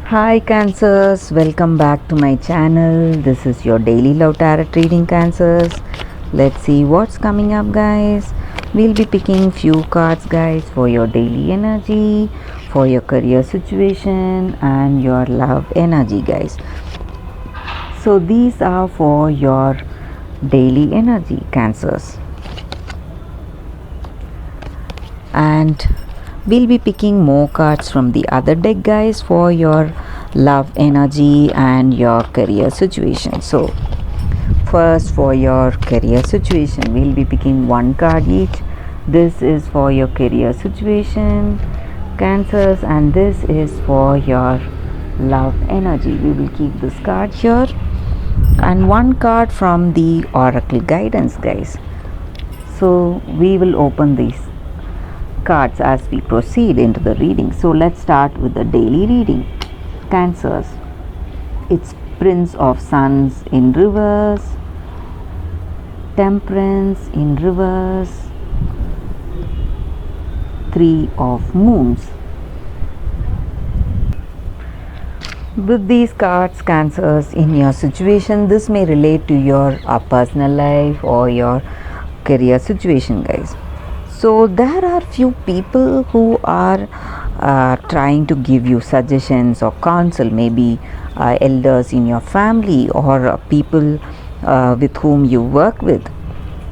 Hi Cancers, welcome back to my channel. This is your daily love tarot reading, Cancers. Let's see what's coming up, guys. We'll be picking few cards, guys, for your daily energy, for your career situation and your love energy, guys. So these are for your daily energy, Cancers. And we'll be picking more cards from the other deck, guys, for your love energy and your career situation. So first, for your career situation, we'll be picking one card each. This is for your career situation, Cancers, and this is for your love energy. We will keep this card here, and one card from the oracle guidance, guys. So we will open these cards as we proceed into the reading. So let's start with the daily reading. Cancers, it's Prince of Suns in reverse, Temperance in reverse, Three of Moons. With these cards, Cancers, in your situation, this may relate to your personal life or your career situation, guys. So there are few people who are trying to give you suggestions or counsel, maybe elders in your family or people with whom you work with.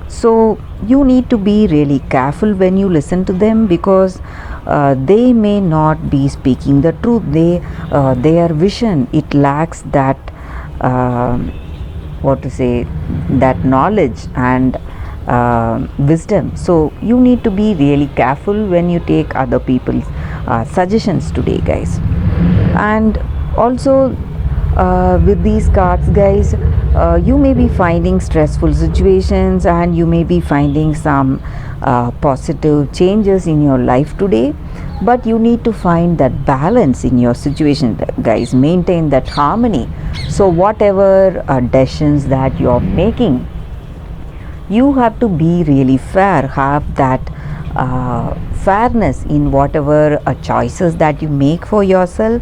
So you need to be really careful when you listen to them, because they may not be speaking the truth. Their vision, it lacks that that knowledge and wisdom. So you need to be really careful when you take other people's suggestions today, guys. And also with these cards, guys, you may be finding stressful situations and you may be finding some positive changes in your life today, but you need to find that balance in your situation, guys. Maintain that harmony. So whatever decisions that you're making, you have to be really fair, have that fairness in whatever choices that you make for yourself.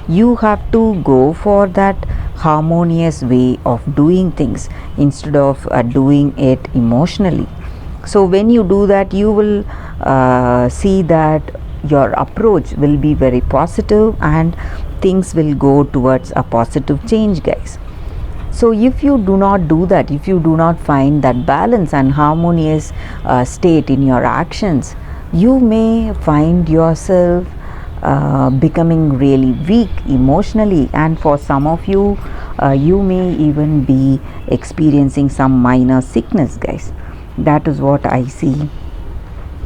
You have to go for that harmonious way of doing things instead of doing it emotionally. So when you do that, you will see that your approach will be very positive and things will go towards a positive change, guys. So if you do not do that, if you do not find that balance and harmonious state in your actions, you may find yourself becoming really weak emotionally, and for some of you, you may even be experiencing some minor sickness, guys. That is what I see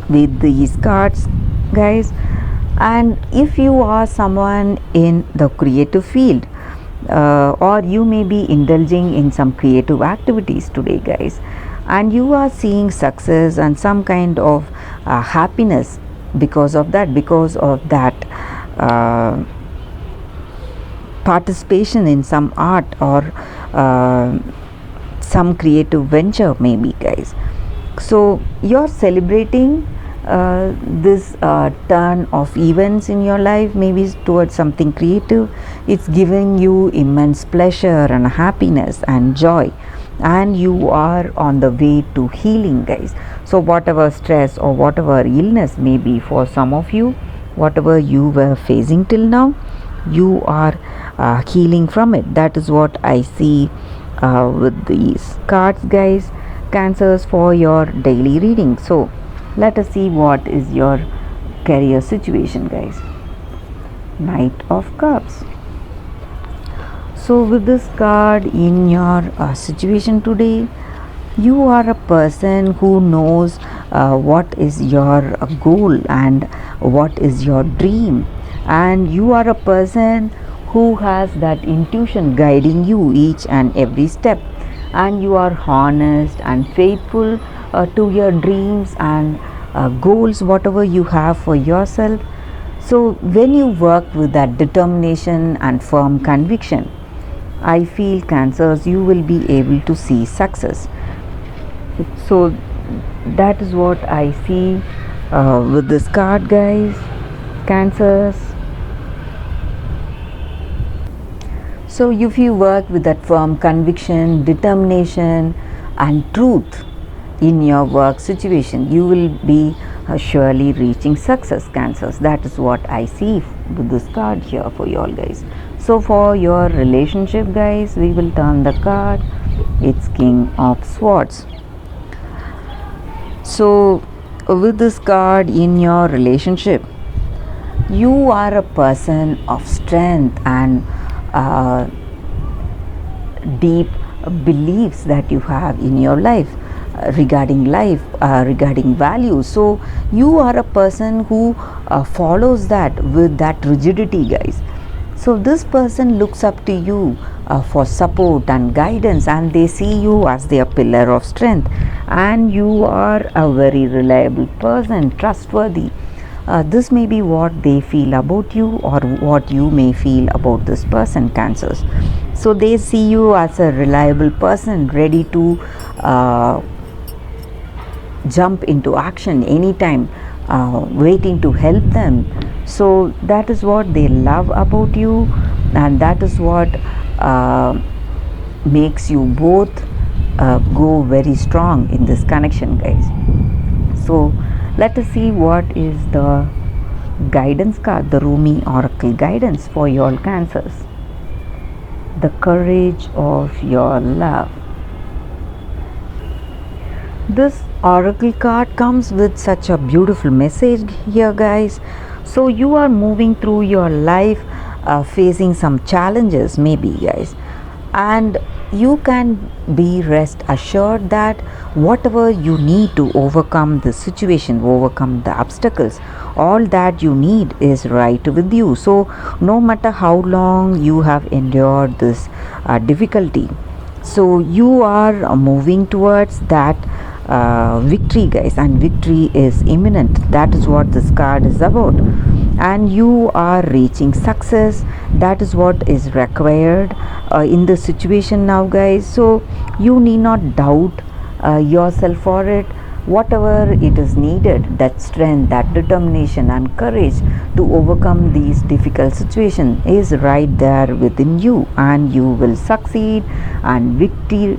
with these cards, guys. And if you are someone in the creative field, or you may be indulging in some creative activities today, guys, and you are seeing success and some kind of happiness because of that participation in some art or some creative venture, maybe, guys. So you're celebrating this turn of events in your life, maybe towards something creative. It's giving you immense pleasure and happiness and joy, and you are on the way to healing, guys. So whatever stress or whatever illness may be for some of you, whatever you were facing till now, you are healing from it. That is what I see with these cards, guys. Cancers, for your daily reading. So let us see what is your career situation, guys. Knight of Cups. So with this card in your situation today, you are a person who knows what is your goal and what is your dream, and you are a person who has that intuition guiding you each and every step, and you are honest and faithful to your dreams and goals, whatever you have for yourself. So when you work with that determination and firm conviction, I feel, Cancers, you will be able to see success. So that is what I see with this card, guys. Cancers. So if you work with that firm conviction, determination and truth in your work situation, you will be surely reaching success, Cancers. That is what I see with this card here for you all guys. So for your relationship, guys, we will turn the card. It's King of Swords. So with this card in your relationship, you are a person of strength and deep beliefs that you have in your life regarding life, regarding values. So you are a person who follows that with that rigidity, guys. So this person looks up to you for support and guidance, and they see you as their pillar of strength, and you are a very reliable person, trustworthy. This may be what they feel about you or what you may feel about this person, Cancers. So they see you as a reliable person, ready to jump into action anytime, waiting to help them. So that is what they love about you, and that is what makes you both go very strong in this connection, guys. So let us see what is the guidance card, the Rumi Oracle guidance for your Cancers. The courage of your love. This oracle card comes with such a beautiful message here, guys. So you are moving through your life facing some challenges, maybe, guys, and you can be rest assured that whatever you need to overcome the situation, overcome the obstacles, all that you need is right with you. So no matter how long you have endured this difficulty, so you are moving towards that victory, guys, and victory is imminent. That is what this card is about, and you are reaching success. That is what is required in the situation now, guys. So you need not doubt yourself for it. Whatever it is needed, that strength, that determination and courage to overcome these difficult situations is right there within you, and you will succeed, and victory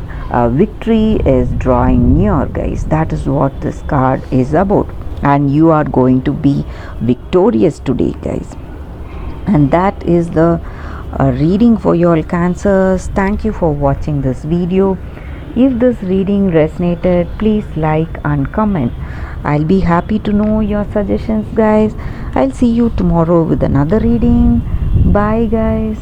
is drawing near, guys. That is what this card is about, and you are going to be victorious today, guys. And that is the reading for your Cancers. Thank you for watching this video. If this reading resonated, please like and comment. I'll be happy to know your suggestions, guys. I'll see you tomorrow with another reading. Bye, guys.